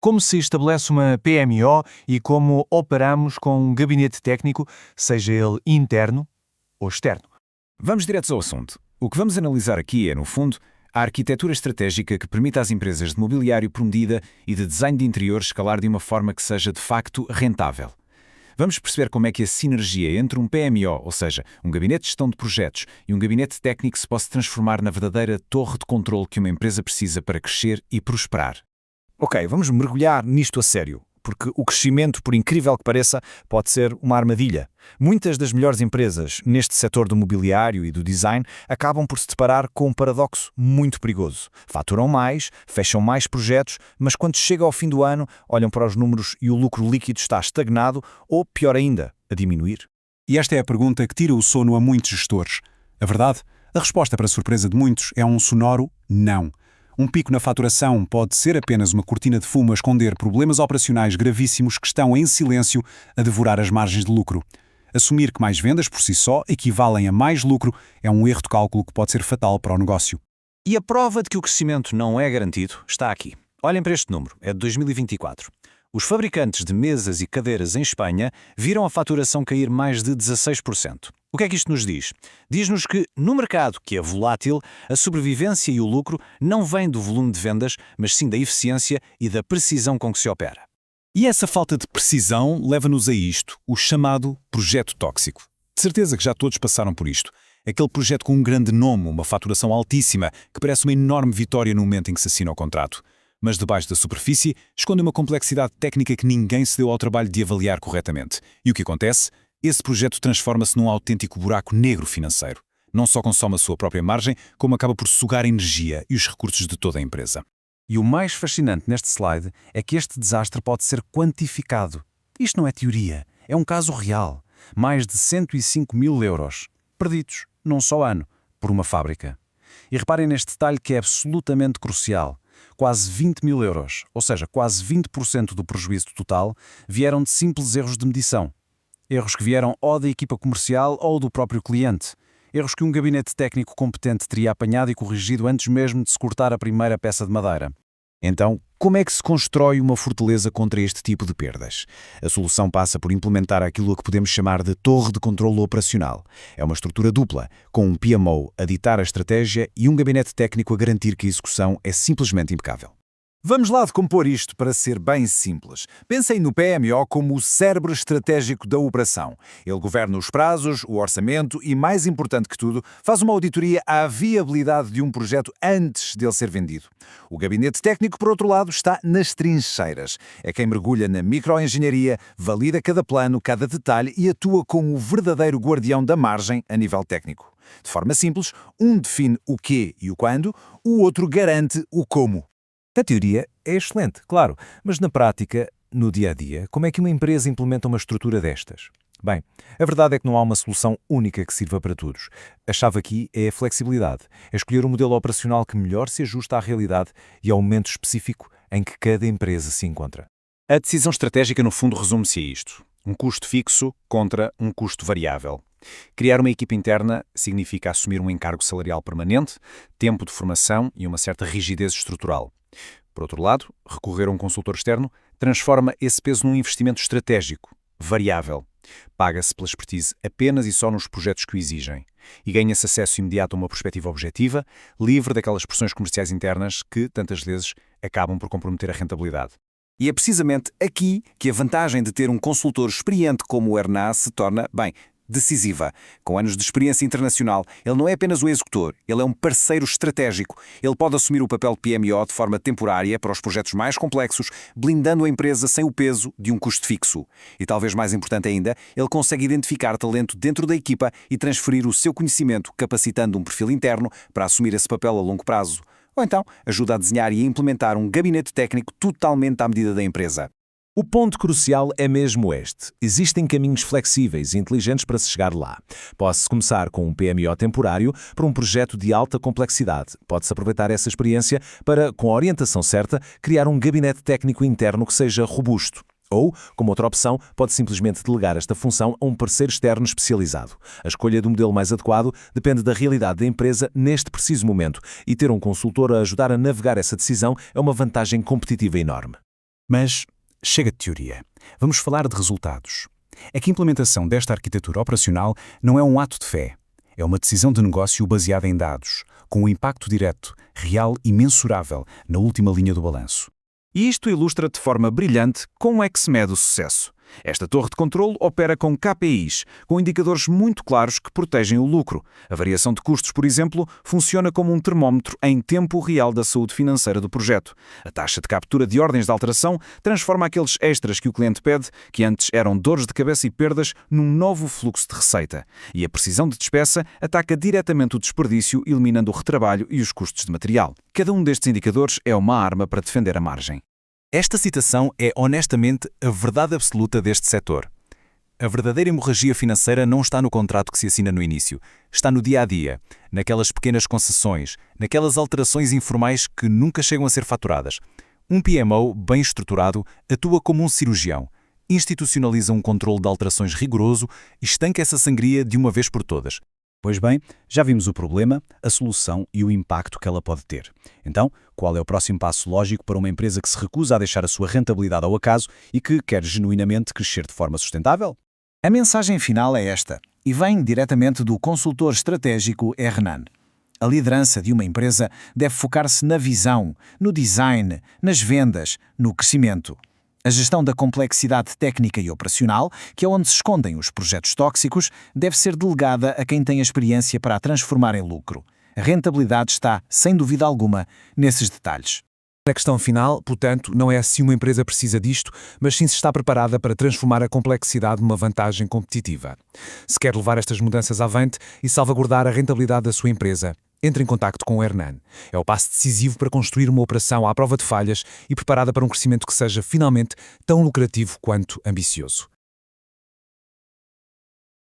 como se estabelece uma PMO e como operamos com um gabinete técnico, seja ele interno ou externo. Vamos diretos ao assunto. O que vamos analisar aqui é, no fundo, a arquitetura estratégica que permite às empresas de mobiliário por medida e de design de interiores escalar de uma forma que seja de facto rentável. Vamos perceber como é que a sinergia entre um PMO, ou seja, um gabinete de gestão de projetos, e um gabinete técnico se pode transformar na verdadeira torre de controle que uma empresa precisa para crescer e prosperar. Ok, vamos mergulhar nisto a sério, porque o crescimento, por incrível que pareça, pode ser uma armadilha. Muitas das melhores empresas neste setor do mobiliário e do design acabam por se deparar com um paradoxo muito perigoso. Faturam mais, fecham mais projetos, mas quando chega ao fim do ano, olham para os números e o lucro líquido está estagnado ou, pior ainda, a diminuir. E esta é a pergunta que tira o sono a muitos gestores. A verdade? A resposta, para surpresa de muitos, é um sonoro não. Um pico na faturação pode ser apenas uma cortina de fumo a esconder problemas operacionais gravíssimos que estão em silêncio a devorar as margens de lucro. Assumir que mais vendas por si só equivalem a mais lucro é um erro de cálculo que pode ser fatal para o negócio. E a prova de que o crescimento não é garantido está aqui. Olhem para este número, é de 2024. Os fabricantes de mesas e cadeiras em Espanha viram a faturação cair mais de 16%. O que é que isto nos diz? Diz-nos que, no mercado que é volátil, a sobrevivência e o lucro não vêm do volume de vendas, mas sim da eficiência e da precisão com que se opera. E essa falta de precisão leva-nos a isto, o chamado projeto tóxico. De certeza que já todos passaram por isto. Aquele projeto com um grande nome, uma faturação altíssima, que parece uma enorme vitória no momento em que se assina o contrato. Mas debaixo da superfície esconde uma complexidade técnica que ninguém se deu ao trabalho de avaliar corretamente. E o que acontece? Esse projeto transforma-se num autêntico buraco negro financeiro. Não só consome a sua própria margem, como acaba por sugar a energia e os recursos de toda a empresa. E o mais fascinante neste slide é que este desastre pode ser quantificado. Isto não é teoria, é um caso real. Mais de 105 mil euros, perdidos, num só ano, por uma fábrica. E reparem neste detalhe que é absolutamente crucial. Quase 20 mil euros, ou seja, quase 20% do prejuízo total, vieram de simples erros de medição. Erros que vieram ou da equipa comercial ou do próprio cliente. Erros que um gabinete técnico competente teria apanhado e corrigido antes mesmo de se cortar a primeira peça de madeira. Então, como é que se constrói uma fortaleza contra este tipo de perdas? A solução passa por implementar aquilo a que podemos chamar de torre de controle operacional. É uma estrutura dupla, com um PMO a ditar a estratégia e um gabinete técnico a garantir que a execução é simplesmente impecável. Vamos lá decompor isto para ser bem simples. Pensem no PMO como o cérebro estratégico da operação. Ele governa os prazos, o orçamento e, mais importante que tudo, faz uma auditoria à viabilidade de um projeto antes dele ser vendido. O gabinete técnico, por outro lado, está nas trincheiras. É quem mergulha na microengenharia, valida cada plano, cada detalhe e atua como o verdadeiro guardião da margem a nível técnico. De forma simples, um define o quê e o quando, o outro garante o como. Na teoria é excelente, claro, mas na prática, no dia-a-dia, como é que uma empresa implementa uma estrutura destas? Bem, a verdade é que não há uma solução única que sirva para todos. A chave aqui é a flexibilidade, é escolher um modelo operacional que melhor se ajusta à realidade e ao momento específico em que cada empresa se encontra. A decisão estratégica, no fundo, resume-se a isto. Um custo fixo contra um custo variável. Criar uma equipa interna significa assumir um encargo salarial permanente, tempo de formação e uma certa rigidez estrutural. Por outro lado, recorrer a um consultor externo transforma esse peso num investimento estratégico, variável. Paga-se pela expertise apenas e só nos projetos que o exigem. E ganha-se acesso imediato a uma perspectiva objetiva, livre daquelas pressões comerciais internas que, tantas vezes, acabam por comprometer a rentabilidade. E é precisamente aqui que a vantagem de ter um consultor experiente como o Hernán se torna, decisiva. Com anos de experiência internacional, ele não é apenas um executor, ele é um parceiro estratégico. Ele pode assumir o papel de PMO de forma temporária para os projetos mais complexos, blindando a empresa sem o peso de um custo fixo. E talvez mais importante ainda, ele consegue identificar talento dentro da equipa e transferir o seu conhecimento, capacitando um perfil interno para assumir esse papel a longo prazo. Ou então, ajuda a desenhar e a implementar um gabinete técnico totalmente à medida da empresa. O ponto crucial é mesmo este. Existem caminhos flexíveis e inteligentes para se chegar lá. Pode-se começar com um PMO temporário para um projeto de alta complexidade. Pode-se aproveitar essa experiência para, com a orientação certa, criar um gabinete técnico interno que seja robusto. Ou, como outra opção, pode simplesmente delegar esta função a um parceiro externo especializado. A escolha do modelo mais adequado depende da realidade da empresa neste preciso momento e ter um consultor a ajudar a navegar essa decisão é uma vantagem competitiva enorme. Mas chega de teoria. Vamos falar de resultados. É que a implementação desta arquitetura operacional não é um ato de fé. É uma decisão de negócio baseada em dados, com um impacto direto, real e mensurável na última linha do balanço. E isto ilustra de forma brilhante como é que se mede o sucesso. Esta torre de controlo opera com KPIs, com indicadores muito claros que protegem o lucro. A variação de custos, por exemplo, funciona como um termómetro em tempo real da saúde financeira do projeto. A taxa de captura de ordens de alteração transforma aqueles extras que o cliente pede, que antes eram dores de cabeça e perdas, num novo fluxo de receita. E a precisão de despeça ataca diretamente o desperdício, eliminando o retrabalho e os custos de material. Cada um destes indicadores é uma arma para defender a margem. Esta citação é honestamente a verdade absoluta deste setor. A verdadeira hemorragia financeira não está no contrato que se assina no início. Está no dia-a-dia, naquelas pequenas concessões, naquelas alterações informais que nunca chegam a ser faturadas. Um PMO bem estruturado atua como um cirurgião, institucionaliza um controle de alterações rigoroso e estanca essa sangria de uma vez por todas. Pois bem, já vimos o problema, a solução e o impacto que ela pode ter. Então, qual é o próximo passo lógico para uma empresa que se recusa a deixar a sua rentabilidade ao acaso e que quer genuinamente crescer de forma sustentável? A mensagem final é esta, e vem diretamente do consultor estratégico Hernan. A liderança de uma empresa deve focar-se na visão, no design, nas vendas, no crescimento. A gestão da complexidade técnica e operacional, que é onde se escondem os projetos tóxicos, deve ser delegada a quem tem a experiência para a transformar em lucro. A rentabilidade está, sem dúvida alguma, nesses detalhes. A questão final, portanto, não é se uma empresa precisa disto, mas sim se está preparada para transformar a complexidade numa vantagem competitiva. Se quer levar estas mudanças avante e salvaguardar a rentabilidade da sua empresa, entre em contacto com o Hernan. É o passo decisivo para construir uma operação à prova de falhas e preparada para um crescimento que seja, finalmente, tão lucrativo quanto ambicioso.